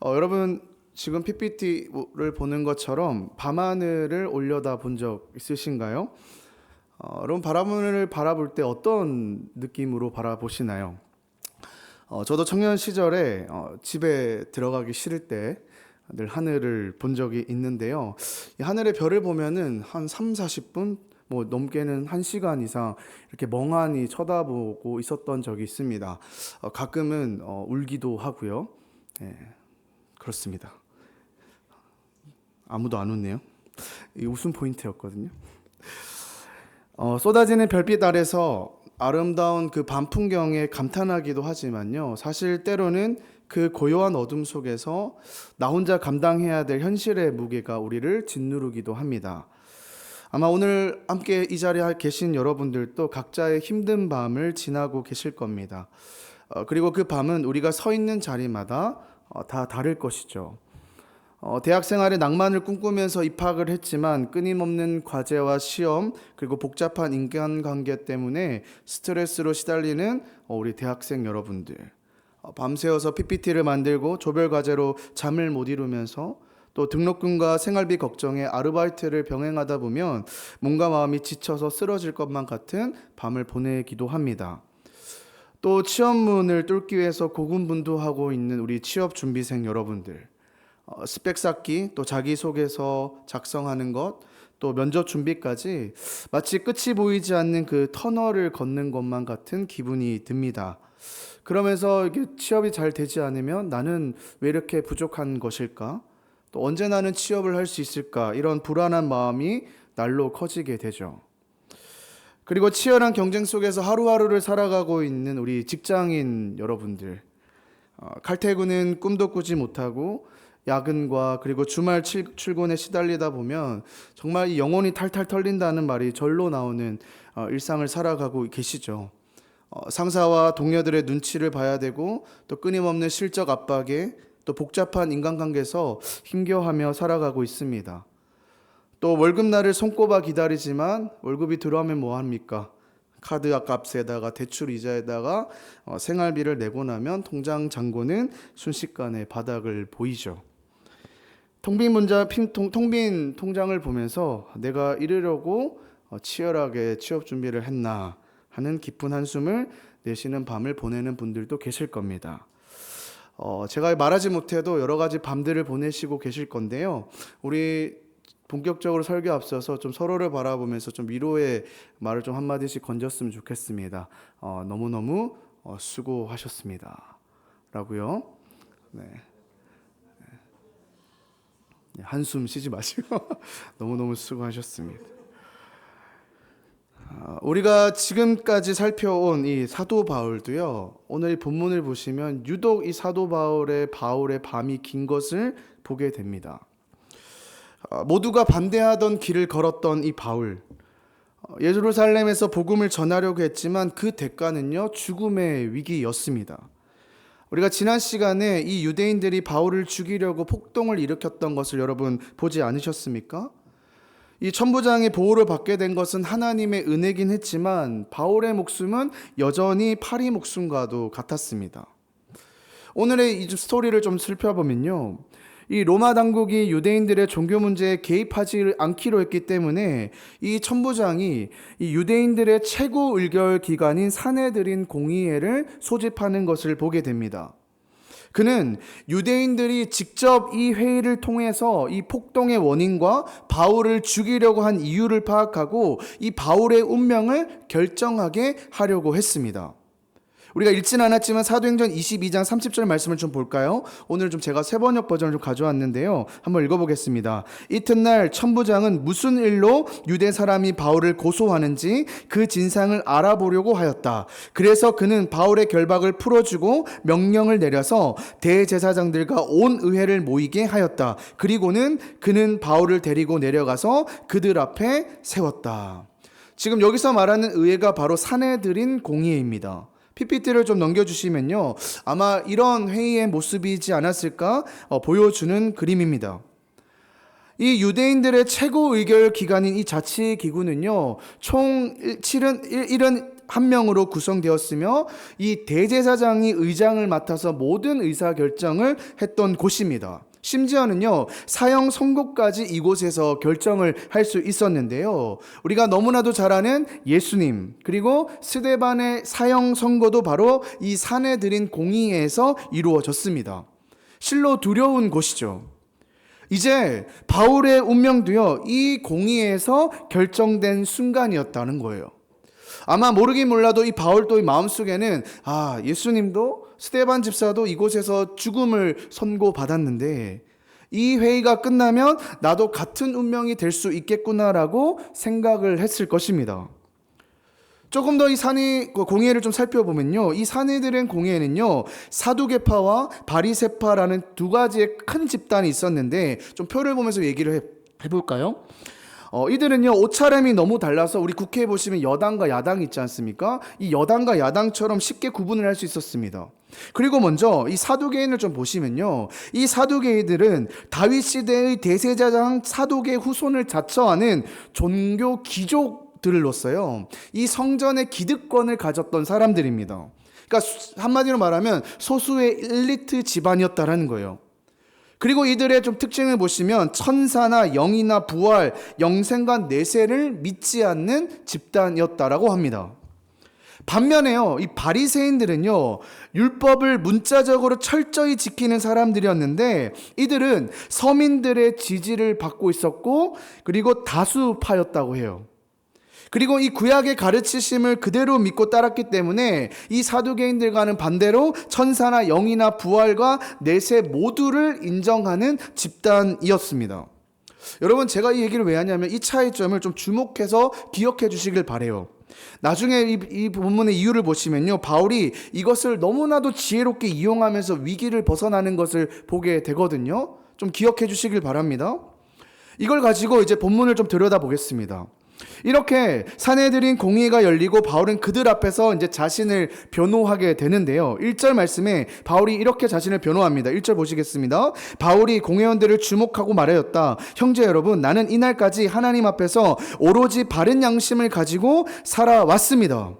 여러분 지금 PPT를 보는 것처럼 밤하늘을 올려다 본 적 있으신가요? 여러분 밤하늘을 바라볼 때 어떤 느낌으로 바라보시나요? 저도 청년 시절에 집에 들어가기 싫을 때 늘 하늘을 본 적이 있는데요. 이 하늘의 별을 보면은 한 3, 40분 뭐 넘게는 1시간 이상 이렇게 멍하니 쳐다보고 있었던 적이 있습니다. 가끔은 울기도 하고요. 예, 그렇습니다. 아무도 안 웃네요. 이 웃음 포인트였거든요. 쏟아지는 별빛 아래서 아름다운 그 밤 풍경에 감탄하기도 하지만요. 사실 때로는 그 고요한 어둠 속에서 나 혼자 감당해야 될 현실의 무게가 우리를 짓누르기도 합니다. 아마 오늘 함께 이 자리에 계신 여러분들도 각자의 힘든 밤을 지나고 계실 겁니다. 그리고 그 밤은 우리가 서 있는 자리마다 다 다를 것이죠. 대학 생활에 낭만을 꿈꾸면서 입학을 했지만 끊임없는 과제와 시험 그리고 복잡한 인간관계 때문에 스트레스로 시달리는 우리 대학생 여러분들, 밤새워서 PPT를 만들고 조별 과제로 잠을 못 이루면서 또 등록금과 생활비 걱정에 아르바이트를 병행하다 보면 몸과 마음이 지쳐서 쓰러질 것만 같은 밤을 보내기도 합니다. 또 취업문을 뚫기 위해서 고군분투하고 있는 우리 취업 준비생 여러분들, 스펙 쌓기, 또 자기소개서 작성하는 것, 또 면접 준비까지 마치 끝이 보이지 않는 그 터널을 걷는 것만 같은 기분이 듭니다. 그러면서 이게 취업이 잘 되지 않으면 나는 왜 이렇게 부족한 것일까? 또 언제 나는 취업을 할 수 있을까? 이런 불안한 마음이 날로 커지게 되죠. 그리고 치열한 경쟁 속에서 하루하루를 살아가고 있는 우리 직장인 여러분들, 칼퇴근은 꿈도 꾸지 못하고 야근과 그리고 주말 출근에 시달리다 보면 정말 이 영혼이 탈탈 털린다는 말이 절로 나오는 일상을 살아가고 계시죠. 상사와 동료들의 눈치를 봐야 되고 또 끊임없는 실적 압박에 또 복잡한 인간관계에서 힘겨워하며 살아가고 있습니다. 또 월급날을 손꼽아 기다리지만 월급이 들어오면 뭐합니까? 카드 값에다가 대출 이자에다가 생활비를 내고 나면 통장 잔고는 순식간에 바닥을 보이죠. 텅빈 통장을 보면서 내가 이러려고 치열하게 취업 준비를 했나 하는 깊은 한숨을 내쉬는 밤을 보내는 분들도 계실 겁니다. 제가 말하지 못해도 여러 가지 밤들을 보내시고 계실 건데요. 우리 본격적으로 설교 앞서서 좀 서로를 바라보면서 좀 위로의 말을 좀 한마디씩 건졌으면 좋겠습니다. 너무너무 수고하셨습니다. 라고요. 네. 한숨 쉬지 마시고 너무너무 수고하셨습니다. 우리가 지금까지 살펴온 이 사도 바울도요, 오늘 이 본문을 보시면 유독 이 사도 바울의 밤이 긴 것을 보게 됩니다. 모두가 반대하던 길을 걸었던 이 바울, 예루살렘에서 복음을 전하려고 했지만 그 대가는요, 죽음의 위기였습니다. 우리가 지난 시간에 이 유대인들이 바울을 죽이려고 폭동을 일으켰던 것을 여러분 보지 않으셨습니까? 이 천부장의 보호를 받게 된 것은 하나님의 은혜긴 했지만 바울의 목숨은 여전히 파리 목숨과도 같았습니다. 오늘의 이 스토리를 좀 살펴보면요, 이 로마 당국이 유대인들의 종교 문제에 개입하지 않기로 했기 때문에 이 천부장이 이 유대인들의 최고 의결 기관인 사내들인 공의회를 소집하는 것을 보게 됩니다. 그는 유대인들이 직접 이 회의를 통해서 이 폭동의 원인과 바울을 죽이려고 한 이유를 파악하고 이 바울의 운명을 결정하게 하려고 했습니다. 우리가 읽진 않았지만 사도행전 22장 30절 말씀을 좀 볼까요? 오늘 좀 제가 세번역 버전을 좀 가져왔는데요. 한번 읽어보겠습니다. 이튿날 천부장은 무슨 일로 유대 사람이 바울을 고소하는지 그 진상을 알아보려고 하였다. 그래서 그는 바울의 결박을 풀어주고 명령을 내려서 대제사장들과 온 의회를 모이게 하였다. 그리고는 그는 바울을 데리고 내려가서 그들 앞에 세웠다. 지금 여기서 말하는 의회가 바로 사내들인 공의회입니다. PPT를 좀 넘겨주시면요, 아마 이런 회의의 모습이지 않았을까 보여주는 그림입니다. 이 유대인들의 최고 의결 기관인 이 자치기구는요, 총 한 명으로 구성되었으며 이 대제사장이 의장을 맡아서 모든 의사결정을 했던 곳입니다. 심지어는요, 사형 선고까지 이곳에서 결정을 할 수 있었는데요. 우리가 너무나도 잘 아는 예수님, 그리고 스데반의 사형 선고도 바로 이 산헤드린 공의에서 이루어졌습니다. 실로 두려운 곳이죠. 이제 바울의 운명도요, 이 공의에서 결정된 순간이었다는 거예요. 아마 모르긴 몰라도 이 바울도 마음속에는 예수님도 스데반 집사도 이곳에서 죽음을 선고받았는데 이 회의가 끝나면 나도 같은 운명이 될 수 있겠구나라고 생각을 했을 것입니다. 조금 더 이 공회를 좀 살펴보면요, 이 산헤드린 공회에는요 사두개파와 바리새파라는 두 가지의 큰 집단이 있었는데, 좀 표를 보면서 얘기를 해볼까요? 이들은요 옷차림이 너무 달라서 우리 국회에 보시면 여당과 야당이 있지 않습니까? 이 여당과 야당처럼 쉽게 구분을 할 수 있었습니다. 그리고 먼저 이 사두개인을 좀 보시면요, 이 사두개인들은 다윗 시대의 대제사장 사독의 후손을 자처하는 종교 귀족들로서요 이 성전의 기득권을 가졌던 사람들입니다. 그러니까 한마디로 말하면 소수의 엘리트 집안이었다라는 거예요. 그리고 이들의 좀 특징을 보시면 천사나 영이나 부활, 영생과 내세를 믿지 않는 집단이었다라고 합니다. 반면에요, 이 바리새인들은요 율법을 문자적으로 철저히 지키는 사람들이었는데, 이들은 서민들의 지지를 받고 있었고 그리고 다수파였다고 해요. 그리고 이 구약의 가르치심을 그대로 믿고 따랐기 때문에 이 사두개인들과는 반대로 천사나 영이나 부활과 내세 모두를 인정하는 집단이었습니다. 여러분, 제가 이 얘기를 왜 하냐면 이 차이점을 좀 주목해서 기억해 주시길 바래요. 나중에 이 본문의 이유를 보시면요, 바울이 이것을 너무나도 지혜롭게 이용하면서 위기를 벗어나는 것을 보게 되거든요. 좀 기억해 주시길 바랍니다. 이걸 가지고 이제 본문을 좀 들여다보겠습니다. 이렇게 산헤드린 공의가 열리고 바울은 그들 앞에서 이제 자신을 변호하게 되는데요. 1절 말씀에 바울이 이렇게 자신을 변호합니다. 1절 보시겠습니다. 바울이 공회원들을 주목하고 말하였다. 형제 여러분, 나는 이날까지 하나님 앞에서 오로지 바른 양심을 가지고 살아왔습니다.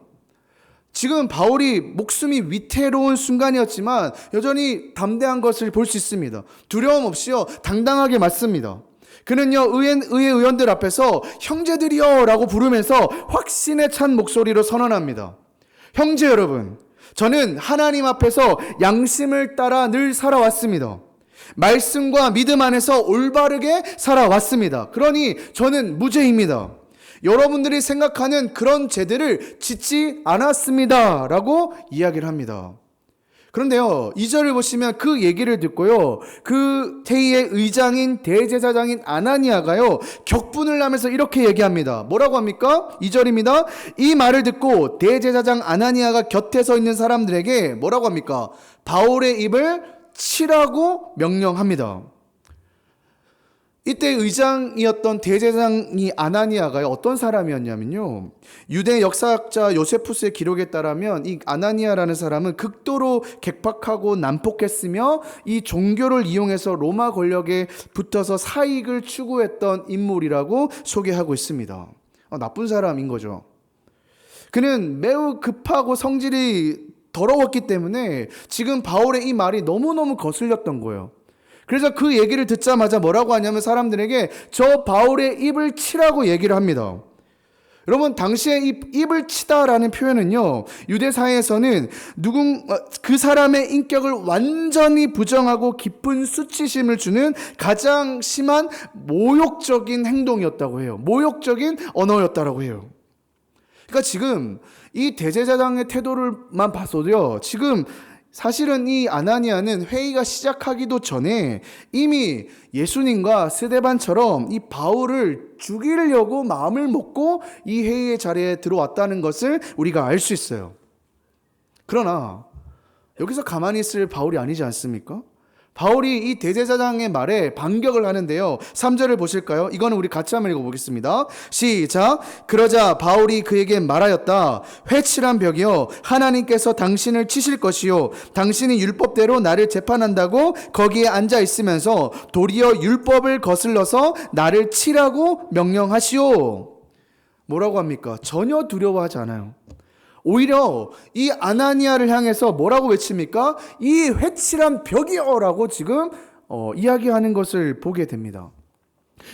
지금 바울이 목숨이 위태로운 순간이었지만 여전히 담대한 것을 볼 수 있습니다. 두려움 없이요 당당하게 맞습니다. 그는요 의회 의원들 앞에서 형제들이여 라고 부르면서 확신에 찬 목소리로 선언합니다. 형제 여러분, 저는 하나님 앞에서 양심을 따라 늘 살아왔습니다. 말씀과 믿음 안에서 올바르게 살아왔습니다. 그러니 저는 무죄입니다. 여러분들이 생각하는 그런 죄들을 짓지 않았습니다 라고 이야기를 합니다. 그런데요, 2절을 보시면 그 얘기를 듣고요, 그 회의의 의장인 대제사장인 아나니아가요 격분을 하면서 이렇게 얘기합니다. 뭐라고 합니까? 2절입니다. 이 말을 듣고 대제사장 아나니아가 곁에 서 있는 사람들에게 뭐라고 합니까? 바울의 입을 치라고 명령합니다. 이때 의장이었던 대제사장이 아나니아가 어떤 사람이었냐면요, 유대 역사학자 요세푸스의 기록에 따르면 이 아나니아라는 사람은 극도로 객박하고 난폭했으며 이 종교를 이용해서 로마 권력에 붙어서 사익을 추구했던 인물이라고 소개하고 있습니다. 나쁜 사람인 거죠. 그는 매우 급하고 성질이 더러웠기 때문에 지금 바울의 이 말이 너무너무 거슬렸던 거예요. 그래서 그 얘기를 듣자마자 뭐라고 하냐면 사람들에게 저 바울의 입을 치라고 얘기를 합니다. 여러분, 당시에 입을 치다라는 표현은요, 유대 사회에서는 그 사람의 인격을 완전히 부정하고 깊은 수치심을 주는 가장 심한 모욕적인 행동이었다고 해요. 모욕적인 언어였다고 해요. 그러니까 지금 이 대제사장의 태도를만 봐서도요, 지금 사실은 이 아나니아는 회의가 시작하기도 전에 이미 예수님과 스데반처럼 이 바울을 죽이려고 마음을 먹고 이 회의의 자리에 들어왔다는 것을 우리가 알 수 있어요. 그러나 여기서 가만히 있을 바울이 아니지 않습니까? 바울이 이 대제사장의 말에 반격을 하는데요. 3절을 보실까요? 이거는 우리 같이 한번 읽어보겠습니다. 시작. 그러자 바울이 그에게 말하였다. 회칠한 벽이요, 하나님께서 당신을 치실 것이요, 당신이 율법대로 나를 재판한다고 거기에 앉아 있으면서 도리어 율법을 거슬러서 나를 치라고 명령하시오. 뭐라고 합니까? 전혀 두려워하지 않아요. 오히려 이 아나니아를 향해서 뭐라고 외칩니까? 이 회칠한 벽이여라고 지금 이야기하는 것을 보게 됩니다.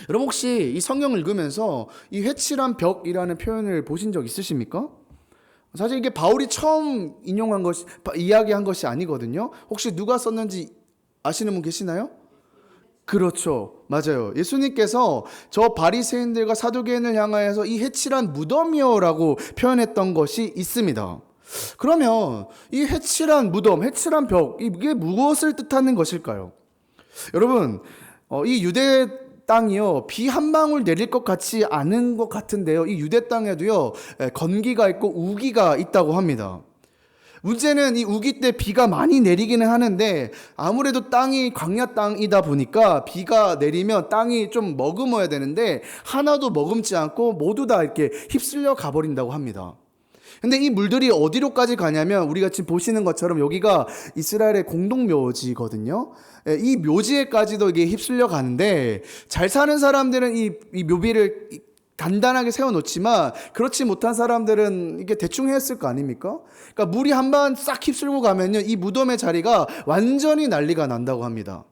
여러분 혹시 이 성경을 읽으면서 이 회칠한 벽이라는 표현을 보신 적 있으십니까? 사실 이게 바울이 처음 이야기한 것이 아니거든요. 혹시 누가 썼는지 아시는 분 계시나요? 그렇죠. 맞아요. 예수님께서 저 바리새인들과 사두개인을 향하여서 이 회칠한 무덤이여라고 표현했던 것이 있습니다. 그러면 이 회칠한 무덤, 회칠한 벽, 이게 무엇을 뜻하는 것일까요? 여러분, 이 유대 땅이요, 비 한 방울 내릴 것 같지 않은 것 같은데요, 이 유대 땅에도요, 건기가 있고 우기가 있다고 합니다. 문제는 이 우기 때 비가 많이 내리기는 하는데 아무래도 땅이 광야 땅이다 보니까 비가 내리면 땅이 좀 머금어야 되는데 하나도 머금지 않고 모두 다 이렇게 휩쓸려 가버린다고 합니다. 근데 이 물들이 어디로까지 가냐면 우리가 지금 보시는 것처럼 여기가 이스라엘의 공동묘지거든요. 이 묘지에까지도 이게 휩쓸려 가는데 잘 사는 사람들은 이 묘비를 단단하게 세워놓지만 그렇지 못한 사람들은 이게 대충 했을 거 아닙니까? 그러니까 물이 한 번 싹 휩쓸고 가면요, 이 무덤의 자리가 완전히 난리가 난다고 합니다.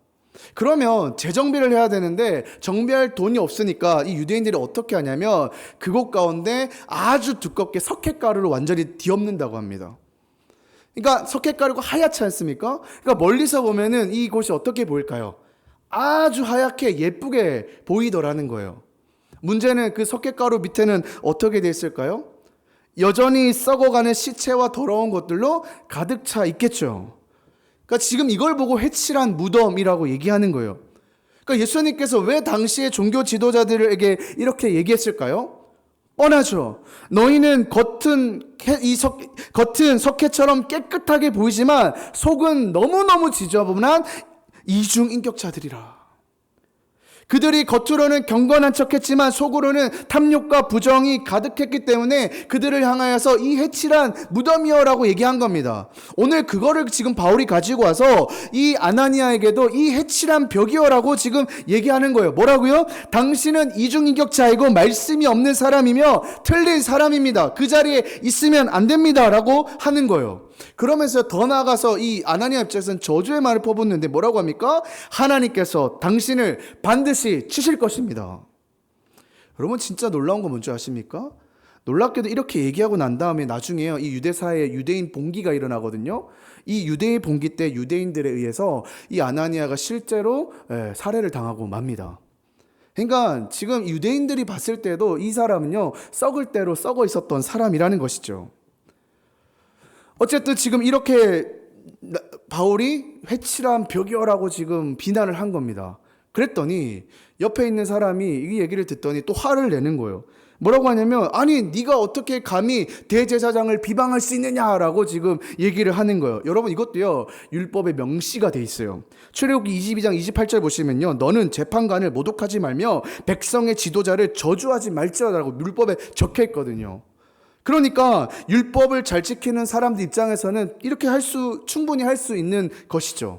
그러면 재정비를 해야 되는데 정비할 돈이 없으니까 이 유대인들이 어떻게 하냐면 그곳 가운데 아주 두껍게 석회가루로 완전히 뒤엎는다고 합니다. 그러니까 석회가루가 하얗지 않습니까? 그러니까 멀리서 보면은 이곳이 어떻게 보일까요? 아주 하얗게 예쁘게 보이더라는 거예요. 문제는 그 석회가루 밑에는 어떻게 돼 있을까요? 여전히 썩어가는 시체와 더러운 것들로 가득 차 있겠죠. 그러니까 지금 이걸 보고 회칠한 무덤이라고 얘기하는 거예요. 그러니까 예수님께서 왜 당시의 종교 지도자들에게 이렇게 얘기했을까요? 뻔하죠. 너희는 겉은 석회처럼 깨끗하게 보이지만 속은 너무너무 지저분한 이중인격자들이라. 그들이 겉으로는 경건한 척했지만 속으로는 탐욕과 부정이 가득했기 때문에 그들을 향하여서 이 회칠한 무덤이여라고 얘기한 겁니다. 오늘 그거를 지금 바울이 가지고 와서 이 아나니아에게도 이 회칠한 벽이여라고 지금 얘기하는 거예요. 뭐라고요? 당신은 이중인격자이고 말씀이 없는 사람이며 틀린 사람입니다. 그 자리에 있으면 안 됩니다 라고 하는 거예요. 그러면서 더 나아가서 이 아나니아 입장에서는 저주의 말을 퍼붓는데 뭐라고 합니까? 하나님께서 당신을 반드시 치실 것입니다. 여러분 진짜 놀라운 거 뭔지 아십니까? 놀랍게도 이렇게 얘기하고 난 다음에 나중에요, 이 유대사에 유대인 봉기가 일어나거든요. 이 유대인 봉기 때 유대인들에 의해서 이 아나니아가 실제로 살해를 당하고 맙니다. 그러니까 지금 유대인들이 봤을 때도 이 사람은요, 썩을 대로 썩어 있었던 사람이라는 것이죠. 어쨌든 지금 이렇게 바울이 회칠한 벽이여라고 지금 비난을 한 겁니다. 그랬더니 옆에 있는 사람이 이 얘기를 듣더니 또 화를 내는 거예요. 뭐라고 하냐면, 아니 네가 어떻게 감히 대제사장을 비방할 수 있느냐라고 지금 얘기를 하는 거예요. 여러분 이것도요, 율법에 명시가 돼 있어요. 출애굽기 22장 28절 보시면요, 너는 재판관을 모독하지 말며 백성의 지도자를 저주하지 말지어다라고 율법에 적혀 있거든요. 그러니까 율법을 잘 지키는 사람들 입장에서는 이렇게 충분히 할 수 있는 것이죠.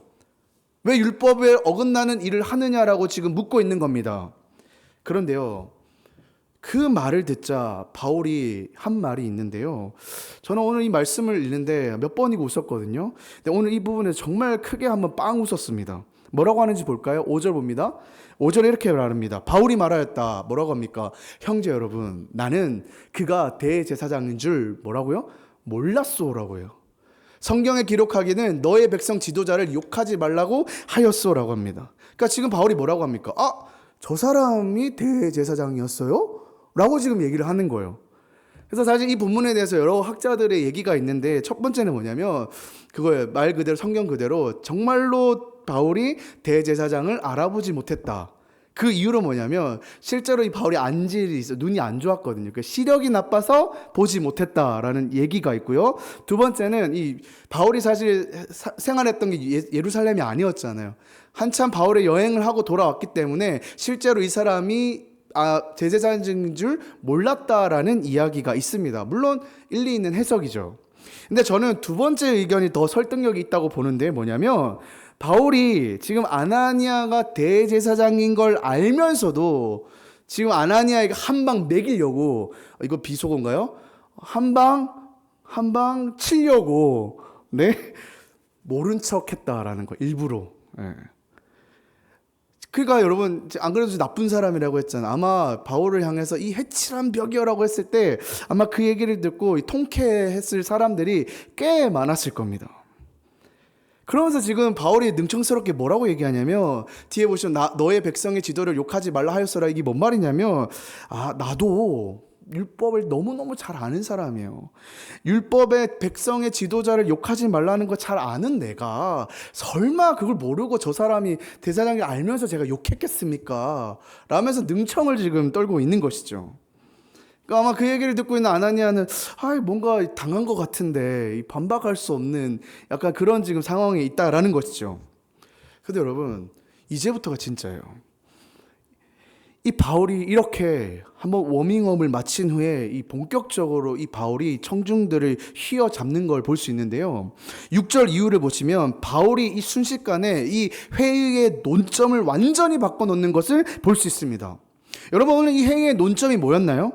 왜 율법에 어긋나는 일을 하느냐라고 지금 묻고 있는 겁니다. 그런데요, 그 말을 듣자 바울이 한 말이 있는데요, 저는 오늘 이 말씀을 읽는데 몇 번이고 웃었거든요. 근데 오늘 이 부분에 정말 크게 한번 빵 웃었습니다. 뭐라고 하는지 볼까요? 5절 봅니다. 5절에 이렇게 말합니다. 바울이 말하였다. 뭐라고 합니까? 형제 여러분, 나는 그가 대제사장인 줄 뭐라고요? 몰랐소라고요. 성경에 기록하기는 너의 백성 지도자를 욕하지 말라고 하였소라고 합니다. 그러니까 지금 바울이 뭐라고 합니까? 저 사람이 대제사장이었어요? 라고 지금 얘기를 하는 거예요. 그래서 사실 이 본문에 대해서 여러 학자들의 얘기가 있는데, 첫 번째는 뭐냐면 그거예요. 말 그대로, 성경 그대로 정말로 바울이 대제사장을 알아보지 못했다. 그 이유로 뭐냐면 실제로 이 바울이 안질이 있어, 눈이 안 좋았거든요. 그러니까 시력이 나빠서 보지 못했다라는 얘기가 있고요. 두 번째는 이 바울이 사실 생활했던 게 예루살렘이 아니었잖아요. 한참 바울의 여행을 하고 돌아왔기 때문에 실제로 이 사람이 대제사장인 줄 몰랐다라는 이야기가 있습니다. 물론 일리 있는 해석이죠. 근데 저는 두 번째 의견이 더 설득력이 있다고 보는데, 뭐냐면 바울이 지금 아나니아가 대제사장인 걸 알면서도 지금 아나니아에게 한 방 먹이려고, 이거 비속어인가요? 한 한 방 치려고 모른 척했다라는 거 일부러. 예. 그러니까 여러분 안 그래도 나쁜 사람이라고 했잖아. 아마 바울을 향해서 이 해칠한 벽이여라고 했을 때 아마 그 얘기를 듣고 통쾌했을 사람들이 꽤 많았을 겁니다. 그러면서 지금 바울이 능청스럽게 뭐라고 얘기하냐면 뒤에 보시면 너의 백성의 지도를 욕하지 말라 하였어라. 이게 뭔 말이냐면 나도 율법을 너무너무 잘 아는 사람이에요. 율법의 백성의 지도자를 욕하지 말라는 거 잘 아는 내가 설마 그걸 모르고 저 사람이 대사장이 알면서 제가 욕했겠습니까? 라면서 능청을 지금 떨고 있는 것이죠. 그러니까 아마 그 얘기를 듣고 있는 아나니아는 뭔가 당한 것 같은데 반박할 수 없는 약간 그런 지금 상황에 있다라는 것이죠. 근데 여러분 이제부터가 진짜예요. 이 바울이 이렇게 한번 워밍업을 마친 후에 이 본격적으로 이 바울이 청중들을 휘어잡는 걸 볼 수 있는데요. 6절 이후를 보시면 바울이 이 순식간에 이 회의의 논점을 완전히 바꿔놓는 것을 볼 수 있습니다. 여러분 오늘 이 회의의 논점이 뭐였나요?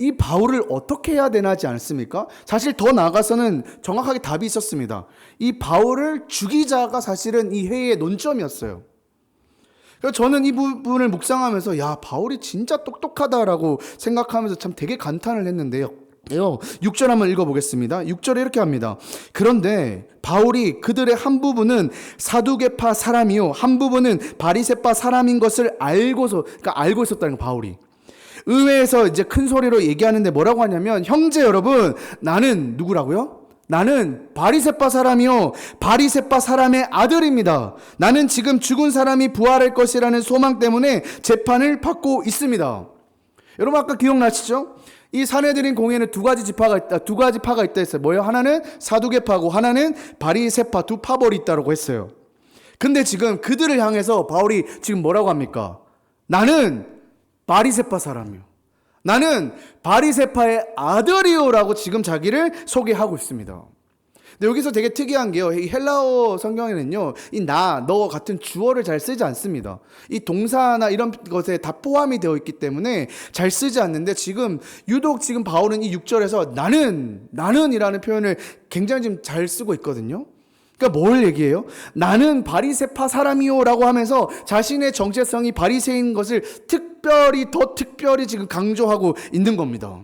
이 바울을 어떻게 해야 되나 하지 않습니까? 사실 더 나아가서는 정확하게 답이 있었습니다. 이 바울을 죽이자가 사실은 이 회의의 논점이었어요. 그래서 저는 이 부분을 묵상하면서 바울이 진짜 똑똑하다라고 생각하면서 참 되게 감탄을 했는데요. 6절 한번 읽어보겠습니다. 6절에 이렇게 합니다. 그런데 바울이 그들의 한 부분은 사두개파 사람이요 한 부분은 바리새파 사람인 것을 알고 있었다는 거. 바울이 의회에서 이제 큰 소리로 얘기하는데 뭐라고 하냐면 형제 여러분 나는 누구라고요? 나는 바리새파 사람이요 바리새파 사람의 아들입니다. 나는 지금 죽은 사람이 부활할 것이라는 소망 때문에 재판을 받고 있습니다. 여러분 아까 기억나시죠? 이 산헤드린 공회에는 두 가지 파가 있다 했어요. 뭐예요? 하나는 사두개파고 하나는 바리새파 두 파벌이 있다고 했어요. 근데 지금 그들을 향해서 바울이 지금 뭐라고 합니까? 나는 바리새파 사람이요. 나는 바리새파의 아들이요라고 지금 자기를 소개하고 있습니다. 근데 여기서 되게 특이한 게요. 이 헬라어 성경에는요. 이 너 같은 주어를 잘 쓰지 않습니다. 이 동사나 이런 것에 다 포함이 되어 있기 때문에 잘 쓰지 않는데 유독 지금 바울은 이 6절에서 나는이라는 표현을 굉장히 지금 잘 쓰고 있거든요. 그러니까 뭘 얘기해요? 나는 바리새파 사람이요라고 하면서 자신의 정체성이 바리새인 것을 더 특별히 지금 강조하고 있는 겁니다.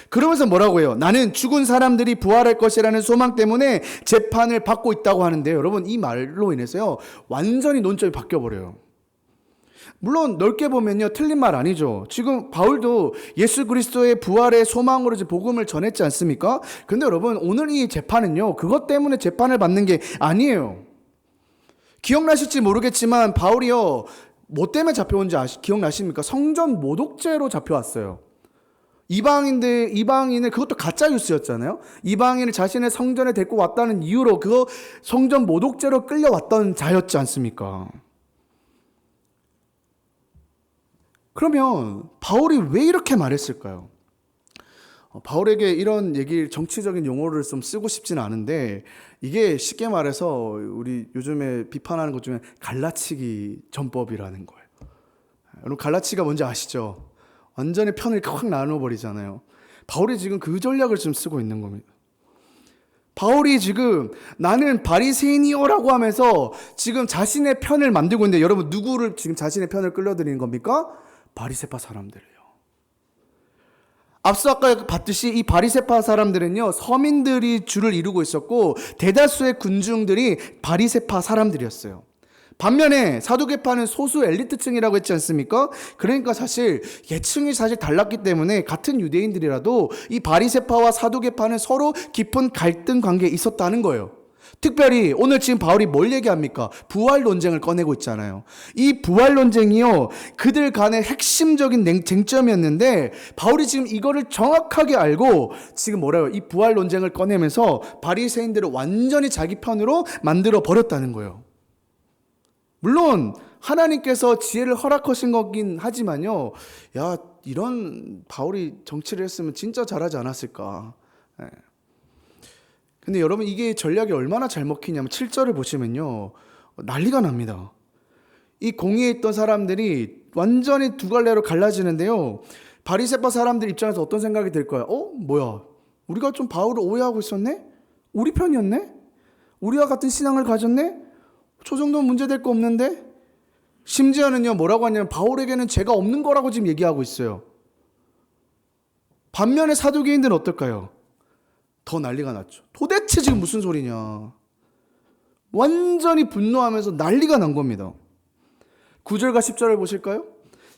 그러면서 뭐라고 해요? 나는 죽은 사람들이 부활할 것이라는 소망 때문에 재판을 받고 있다고 하는데 여러분 이 말로 인해서요 완전히 논점이 바뀌어버려요. 물론 넓게 보면요 틀린 말 아니죠. 지금 바울도 예수 그리스도의 부활의 소망으로 이제 복음을 전했지 않습니까? 근데 여러분 오늘 이 재판은요 그것 때문에 재판을 받는 게 아니에요. 기억나실지 모르겠지만 바울이요 뭐 때문에 잡혀온지 기억나십니까? 성전 모독죄로 잡혀왔어요. 이방인을 그것도 가짜 뉴스였잖아요. 이방인을 자신의 성전에 데리고 왔다는 이유로 그거 성전 모독죄로 끌려왔던 자였지 않습니까? 그러면 바울이 왜 이렇게 말했을까요? 바울에게 이런 정치적인 용어를 좀 쓰고 싶지는 않은데 이게 쉽게 말해서 우리 요즘에 비판하는 것 중에 갈라치기 전법이라는 거예요. 여러분 갈라치기가 뭔지 아시죠? 완전히 편을 확 나눠버리잖아요. 바울이 지금 그 전략을 좀 쓰고 있는 겁니다. 바울이 지금 나는 바리새인이요라고 하면서 지금 자신의 편을 만들고 있는데 여러분 누구를 지금 자신의 편을 끌려들이는 겁니까? 바리새파 사람들이에요. 앞서 아까 봤듯이 이 바리새파 사람들은요 서민들이 주를 이루고 있었고 대다수의 군중들이 바리새파 사람들이었어요. 반면에 사두개파는 소수 엘리트층이라고 했지 않습니까? 그러니까 사실 계층이 달랐기 때문에 같은 유대인들이라도 이 바리새파와 사두개파는 서로 깊은 갈등 관계에 있었다는 거예요. 특별히 오늘 지금 바울이 뭘 얘기합니까? 부활 논쟁을 꺼내고 있잖아요. 이 부활 논쟁이요 그들 간의 핵심적인 쟁점이었는데 바울이 지금 이거를 정확하게 알고 지금 이 부활 논쟁을 꺼내면서 바리새인들을 완전히 자기 편으로 만들어 버렸다는 거예요. 물론 하나님께서 지혜를 허락하신 거긴 하지만요 이런 바울이 정치를 했으면 진짜 잘하지 않았을까. 근데 여러분 이게 전략이 얼마나 잘 먹히냐면 7절을 보시면요 난리가 납니다. 이 공회에 있던 사람들이 완전히 두 갈래로 갈라지는데요 바리새파 사람들 입장에서 어떤 생각이 들까요? 뭐야 우리가 좀 바울을 오해하고 있었네? 우리 편이었네? 우리와 같은 신앙을 가졌네? 저 정도는 문제될 거 없는데? 심지어는요, 뭐라고 하냐면 바울에게는 죄가 없는 거라고 지금 얘기하고 있어요. 반면에 사두개인들은 어떨까요? 더 난리가 났죠. 도대체 지금 무슨 소리냐? 완전히 분노하면서 난리가 난 겁니다. 9절과 10절을 보실까요?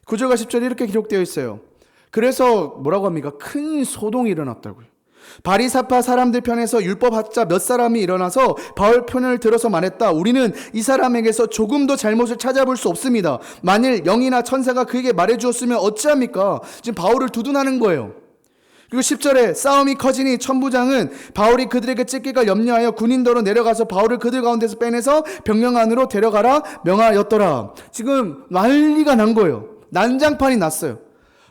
9절과 10절이 이렇게 기록되어 있어요. 그래서 뭐라고 합니까? 큰 소동이 일어났다고요. 바리새파 사람들 편에서 율법학자 몇 사람이 일어나서 바울 편을 들어서 말했다. 우리는 이 사람에게서 조금도 잘못을 찾아볼 수 없습니다. 만일 영이나 천사가 그에게 말해주었으면 어찌합니까? 지금 바울을 두둔하는 거예요. 그리고 10절에 싸움이 커지니 천부장은 바울이 그들에게 찢길까 염려하여 군인도로 내려가서 바울을 그들 가운데서 빼내서 병영 안으로 데려가라 명하였더라. 지금 난리가 난 거예요. 난장판이 났어요.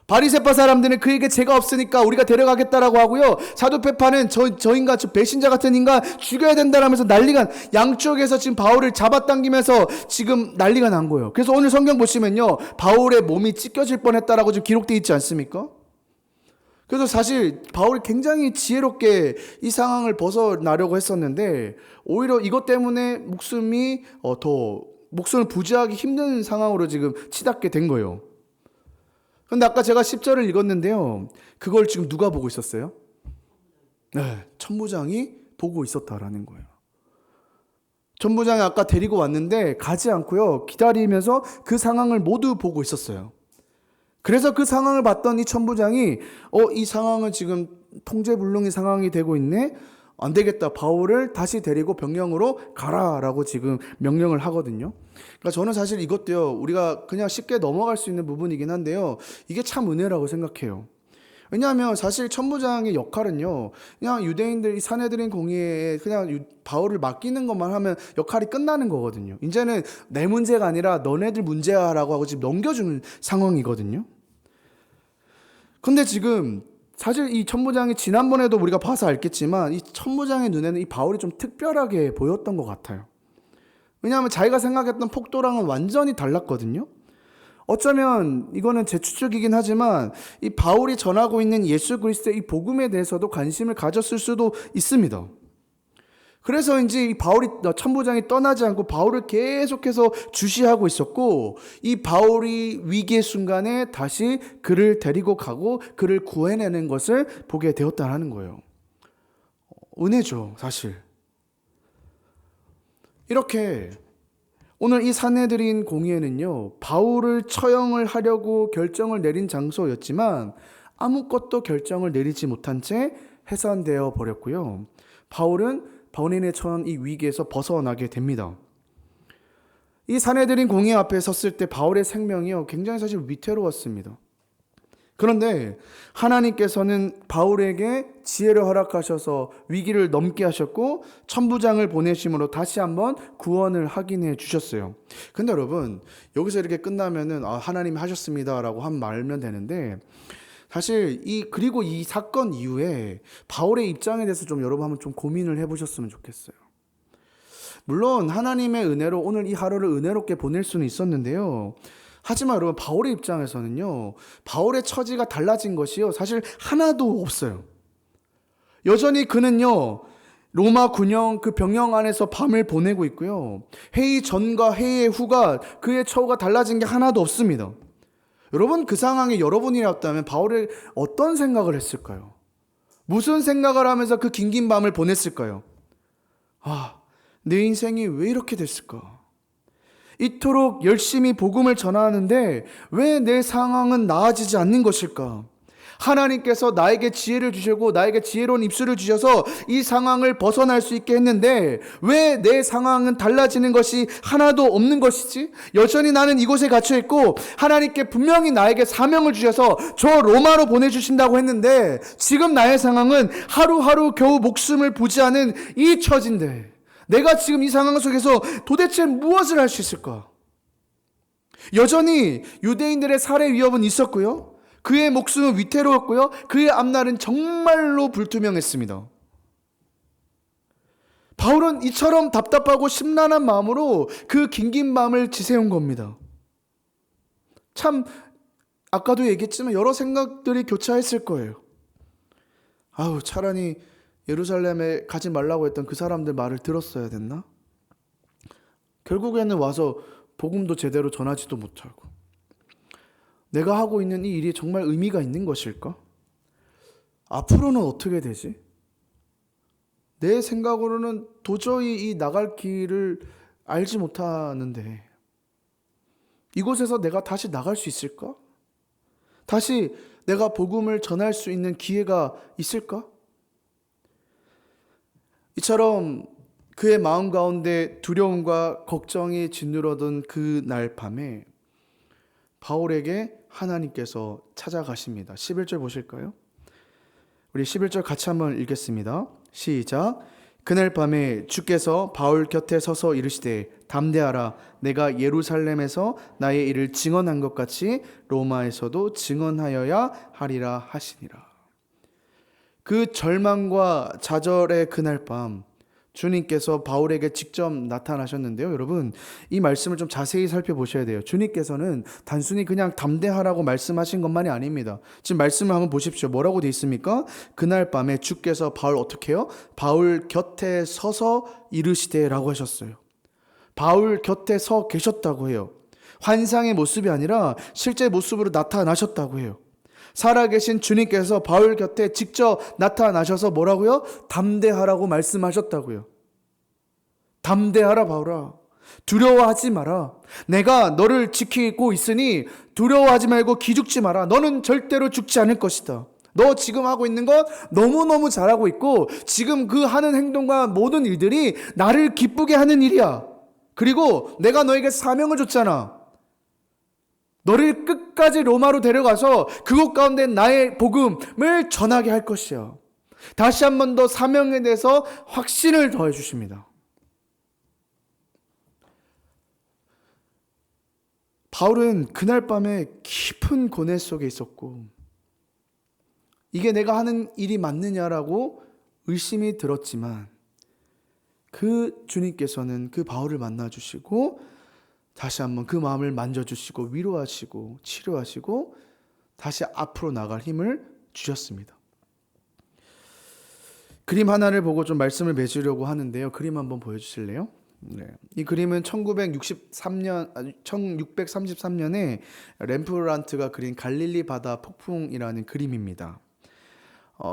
바리새파 사람들은 그에게 죄가 없으니까 우리가 데려가겠다라고 하고요. 사두페파는 저 인간, 저 배신자 같은 인간 죽여야 된다라면서 난리가, 양쪽에서 지금 바울을 잡아당기면서 지금 난리가 난 거예요. 그래서 오늘 성경 보시면요, 바울의 몸이 찢겨질 뻔했다라고 지금 기록되어 있지 않습니까? 그래서 사실 바울이 굉장히 지혜롭게 이 상황을 벗어나려고 했었는데 오히려 이것 때문에 목숨을 부지하기 힘든 상황으로 지금 치닫게 된 거예요. 근데 아까 제가 10절을 읽었는데요. 그걸 지금 누가 보고 있었어요? 네, 천부장이 보고 있었다라는 거예요. 천부장이 아까 데리고 왔는데 가지 않고요. 기다리면서 그 상황을 모두 보고 있었어요. 그래서 그 상황을 봤던 이 천부장이 이 상황은 지금 통제불능의 상황이 되고 있네. 안 되겠다. 바울을 다시 데리고 병영으로 가라라고 지금 명령을 하거든요. 그러니까 저는 사실 이것도요, 우리가 그냥 쉽게 넘어갈 수 있는 부분이긴 한데요, 이게 참 은혜라고 생각해요. 왜냐하면 사실 천부장의 역할은요, 그냥 유대인들 이 사내들인 공의에 그냥 바울을 맡기는 것만 하면 역할이 끝나는 거거든요. 이제는 내 문제가 아니라 너네들 문제야라고 하고 지금 넘겨주는 상황이거든요. 근데 지금 사실 이 천부장이 지난번에도 우리가 봐서 알겠지만 이 천부장의 눈에는 이 바울이 좀 특별하게 보였던 것 같아요. 왜냐하면 자기가 생각했던 폭도랑은 완전히 달랐거든요. 어쩌면 이거는 제 추측이긴 하지만 이 바울이 전하고 있는 예수 그리스도의 이 복음에 대해서도 관심을 가졌을 수도 있습니다. 그래서인지 이 천부장이 떠나지 않고 바울을 계속해서 주시하고 있었고, 이 바울이 위기의 순간에 다시 그를 데리고 가고 그를 구해내는 것을 보게 되었다는 거예요. 은혜죠, 사실. 이렇게 오늘 이 산헤드린 공의회는요, 바울을 처형을 하려고 결정을 내린 장소였지만 아무것도 결정을 내리지 못한 채 해산되어 버렸고요. 바울은 본인의 처한 이 위기에서 벗어나게 됩니다. 이 산헤드린 공의 앞에 섰을 때 바울의 생명이요, 굉장히 사실 위태로웠습니다. 그런데 하나님께서는 바울에게 지혜를 허락하셔서 위기를 넘게 하셨고 천부장을 보내심으로 다시 한번 구원을 확인해 주셨어요. 근데 여러분, 여기서 이렇게 끝나면은 하나님이 하셨습니다라고 말면 되는데, 사실 그리고 이 사건 이후에 바울의 입장에 대해서 좀 여러분 한번 좀 고민을 해보셨으면 좋겠어요. 물론 하나님의 은혜로 오늘 이 하루를 은혜롭게 보낼 수는 있었는데요. 하지만 여러분, 바울의 입장에서는요, 바울의 처지가 달라진 것이요, 사실 하나도 없어요. 여전히 그는요, 로마 군영 그 병영 안에서 밤을 보내고 있고요. 회의 전과 회의 후가 그의 처우가 달라진 게 하나도 없습니다. 여러분, 그 상황에 여러분이었다면 바울이 어떤 생각을 했을까요? 무슨 생각을 하면서 그 긴긴 밤을 보냈을까요? 내 인생이 왜 이렇게 됐을까? 이토록 열심히 복음을 전하는데 왜 내 상황은 나아지지 않는 것일까? 하나님께서 나에게 지혜를 주시고 나에게 지혜로운 입술을 주셔서 이 상황을 벗어날 수 있게 했는데 왜 내 상황은 달라지는 것이 하나도 없는 것이지? 여전히 나는 이곳에 갇혀 있고 하나님께 분명히 나에게 사명을 주셔서 저 로마로 보내주신다고 했는데 지금 나의 상황은 하루하루 겨우 목숨을 부지하는 이 처지인데 내가 지금 이 상황 속에서 도대체 무엇을 할 수 있을까? 여전히 유대인들의 살해 위협은 있었고요. 그의 목숨은 위태로웠고요. 그의 앞날은 정말로 불투명했습니다. 바울은 이처럼 답답하고 심란한 마음으로 그 긴긴 밤을 지새운 겁니다. 참 아까도 얘기했지만 여러 생각들이 교차했을 거예요. 아우, 차라리 예루살렘에 가지 말라고 했던 그 사람들 말을 들었어야 됐나? 결국에는 와서 복음도 제대로 전하지도 못하고. 내가 하고 있는 이 일이 정말 의미가 있는 것일까? 앞으로는 어떻게 되지? 내 생각으로는 도저히 이 나갈 길을 알지 못하는데 이곳에서 내가 다시 나갈 수 있을까? 다시 내가 복음을 전할 수 있는 기회가 있을까? 이처럼 그의 마음 가운데 두려움과 걱정이 짓누르던 그 날 밤에 바울에게 하나님께서 찾아가십니다. 11절 보실까요? 우리 11절 같이 한번 읽겠습니다. 시작. 그날 밤에 주께서 바울 곁에 서서 이르시되 담대하라, 내가 예루살렘에서 나의 일을 증언한 것 같이 로마에서도 증언하여야 하리라 하시니라. 그 절망과 좌절의 그날 밤 주님께서 바울에게 직접 나타나셨는데요. 여러분, 이 말씀을 좀 자세히 살펴보셔야 돼요. 주님께서는 단순히 그냥 담대하라고 말씀하신 것만이 아닙니다. 지금 말씀을 한번 보십시오. 뭐라고 되어 있습니까? 그날 밤에 주께서 바울 어떻게 해요? 바울 곁에 서서 이르시되라고 하셨어요. 바울 곁에 서 계셨다고 해요. 환상의 모습이 아니라 실제 모습으로 나타나셨다고 해요. 살아계신 주님께서 바울 곁에 직접 나타나셔서 뭐라고요? 담대하라고 말씀하셨다고요. 담대하라 바울아. 두려워하지 마라. 내가 너를 지키고 있으니 두려워하지 말고 기죽지 마라. 너는 절대로 죽지 않을 것이다. 너 지금 하고 있는 건 너무너무 잘하고 있고 지금 그 하는 행동과 모든 일들이 나를 기쁘게 하는 일이야. 그리고 내가 너에게 사명을 줬잖아. 너를 끝까지 로마로 데려가서 그곳 가운데 나의 복음을 전하게 할 것이야. 다시 한 번 더 사명에 대해서 확신을 더해 주십니다. 바울은 그날 밤에 깊은 고뇌 속에 있었고 이게 내가 하는 일이 맞느냐라고 의심이 들었지만 그 주님께서는 그 바울을 만나주시고 다시 한번 그 마음을 만져주시고 위로하시고 치료하시고 다시 앞으로 나갈 힘을 주셨습니다. 그림 하나를 보고 좀 말씀을 맺으려고 하는데요. 그림 한번 보여주실래요? 네. 이 그림은 1633년에 렘브란트가 그린 갈릴리 바다 폭풍이라는 그림입니다.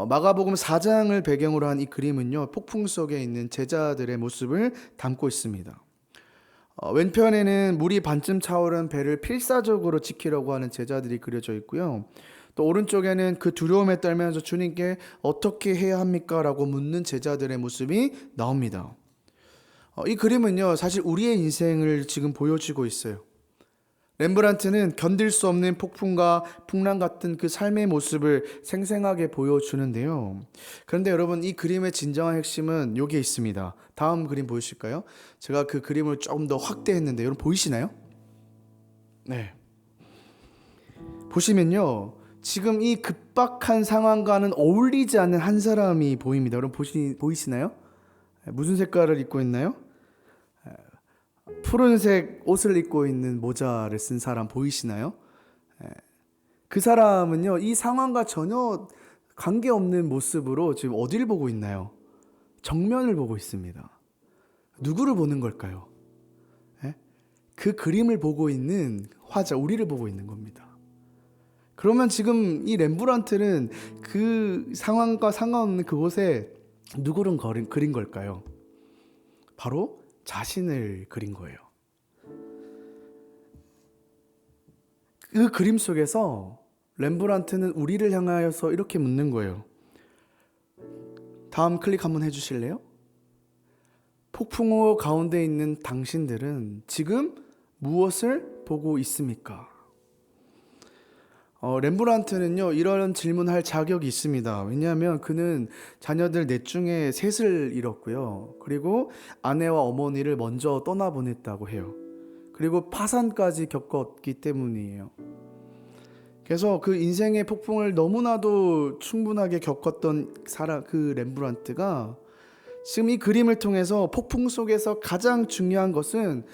마가복음 4장을 배경으로 한 이 그림은요, 폭풍 속에 있는 제자들의 모습을 담고 있습니다. 왼편에는 물이 반쯤 차오른 배를 필사적으로 지키려고 하는 제자들이 그려져 있고요. 또 오른쪽에는 그 두려움에 떨면서 주님께 어떻게 해야 합니까? 라고 묻는 제자들의 모습이 나옵니다. 이 그림은요, 사실 우리의 인생을 지금 보여주고 있어요. 렘브란트는 견딜 수 없는 폭풍과 풍랑 같은 그 삶의 모습을 생생하게 보여주는데요. 그런데 여러분, 이 그림의 진정한 핵심은 여기에 있습니다. 다음 그림 보이실까요? 제가 그 그림을 조금 더 확대했는데 여러분 보이시나요? 네. 보시면요, 지금 이 급박한 상황과는 어울리지 않는 한 사람이 보입니다. 여러분 보이시나요? 무슨 색깔을 입고 있나요? 푸른색 옷을 입고 있는 모자를 쓴 사람 보이시나요? 그 사람은요, 이 상황과 전혀 관계없는 모습으로 지금 어디를 보고 있나요? 정면을 보고 있습니다. 누구를 보는 걸까요? 그 그림을 보고 있는 화자, 우리를 보고 있는 겁니다. 그러면 지금 이 렘브란트는 그 상황과 상관없는 그곳에 누구를 그린 걸까요? 바로 자신을 그린 거예요. 그 그림 속에서 렘브란트는 우리를 향하여서 이렇게 묻는 거예요. 다음 클릭 한번 해주실래요? 폭풍우 가운데 있는 당신들은 지금 무엇을 보고 있습니까? 렘브란트는요, 이런 질문할 자격이 있습니다. 왜냐하면 그는 자녀들 넷 중에 셋을 잃었고요. 그리고 아내와 어머니를 먼저 떠나보냈다고 해요. 그리고 파산까지 겪었기 때문이에요. 그래서 그 인생의 폭풍을 너무나도 충분하게 겪었던 그 렘브란트가 지금 이 그림을 통해서 폭풍 속에서 가장 중요한 것은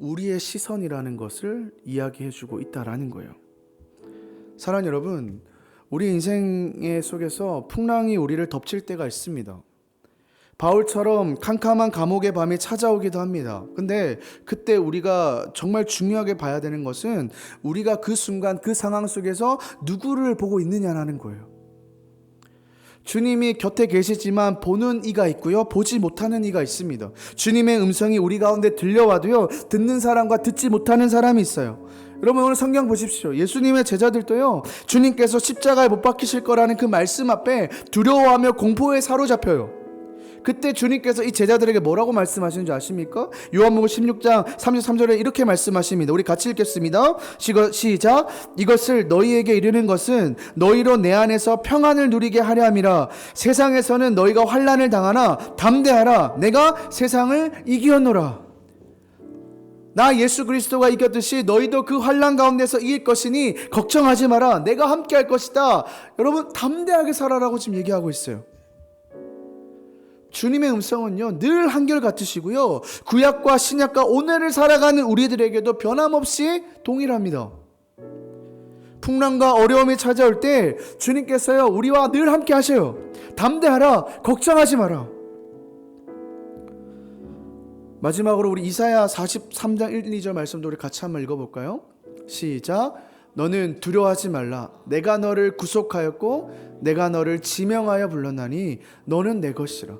우리의 시선이라는 것을 이야기해주고 있다라는 거예요. 사랑하는 여러분, 우리 인생의 속에서 풍랑이 우리를 덮칠 때가 있습니다. 바울처럼 캄캄한 감옥의 밤이 찾아오기도 합니다. 근데 그때 우리가 정말 중요하게 봐야 되는 것은 우리가 그 순간 그 상황 속에서 누구를 보고 있느냐라는 거예요. 주님이 곁에 계시지만 보는 이가 있고요, 보지 못하는 이가 있습니다. 주님의 음성이 우리 가운데 들려와도요, 듣는 사람과 듣지 못하는 사람이 있어요. 여러분, 오늘 성경 보십시오. 예수님의 제자들도요, 주님께서 십자가에 못 박히실 거라는 그 말씀 앞에 두려워하며 공포에 사로잡혀요. 그때 주님께서 이 제자들에게 뭐라고 말씀하시는지 아십니까? 요한복음 16장 33절에 이렇게 말씀하십니다. 우리 같이 읽겠습니다. 시작. 이것을 너희에게 이르는 것은 너희로 내 안에서 평안을 누리게 하려 함이라. 세상에서는 너희가 환난을 당하나 담대하라. 내가 세상을 이기었노라. 나 예수 그리스도가 이겼듯이 너희도 그 환난 가운데서 이길 것이니 걱정하지 마라. 내가 함께 할 것이다. 여러분, 담대하게 살아라고 지금 얘기하고 있어요. 주님의 음성은요, 늘 한결같으시고요, 구약과 신약과 오늘을 살아가는 우리들에게도 변함없이 동일합니다. 풍랑과 어려움이 찾아올 때 주님께서요, 우리와 늘 함께 하셔요. 담대하라, 걱정하지 마라. 마지막으로 우리 이사야 43장 1, 2절 말씀도 우리 같이 한번 읽어볼까요? 시작. 너는 두려워하지 말라. 내가 너를 구속하였고 내가 너를 지명하여 불렀나니 너는 내 것이라.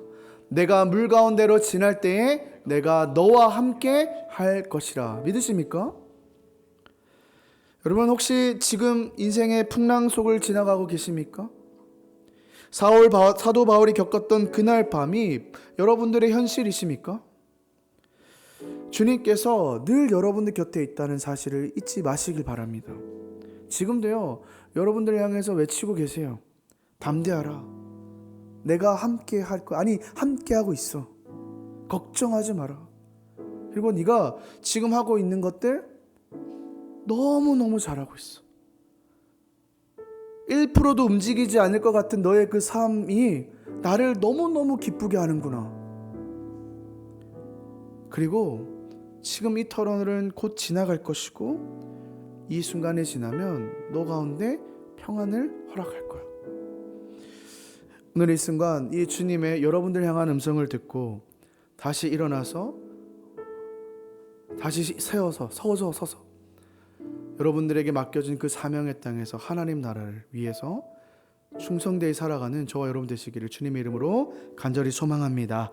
내가 물 가운데로 지날 때에 내가 너와 함께 할 것이라. 믿으십니까? 여러분, 혹시 지금 인생의 풍랑 속을 지나가고 계십니까? 사도 바울이 겪었던 그날 밤이 여러분들의 현실이십니까? 주님께서 늘 여러분들 곁에 있다는 사실을 잊지 마시길 바랍니다. 지금도요, 여러분들을 향해서 외치고 계세요. 담대하라. 내가 함께 할 거야. 아니, 함께 하고 있어. 걱정하지 마라. 그리고 네가 지금 하고 있는 것들 너무너무 잘하고 있어. 1%도 움직이지 않을 것 같은 너의 그 삶이 나를 너무너무 기쁘게 하는구나. 그리고 지금 이 터널은 곧 지나갈 것이고 이 순간이 지나면 너 가운데 평안을 허락할 거야. 오늘 이 순간 이 주님의 여러분들 향한 음성을 듣고 다시 일어나서 다시 서서 여러분들에게 맡겨진 그 사명의 땅에서 하나님 나라를 위해서 충성되이 살아가는 저와 여러분 되시기를 주님의 이름으로 간절히 소망합니다.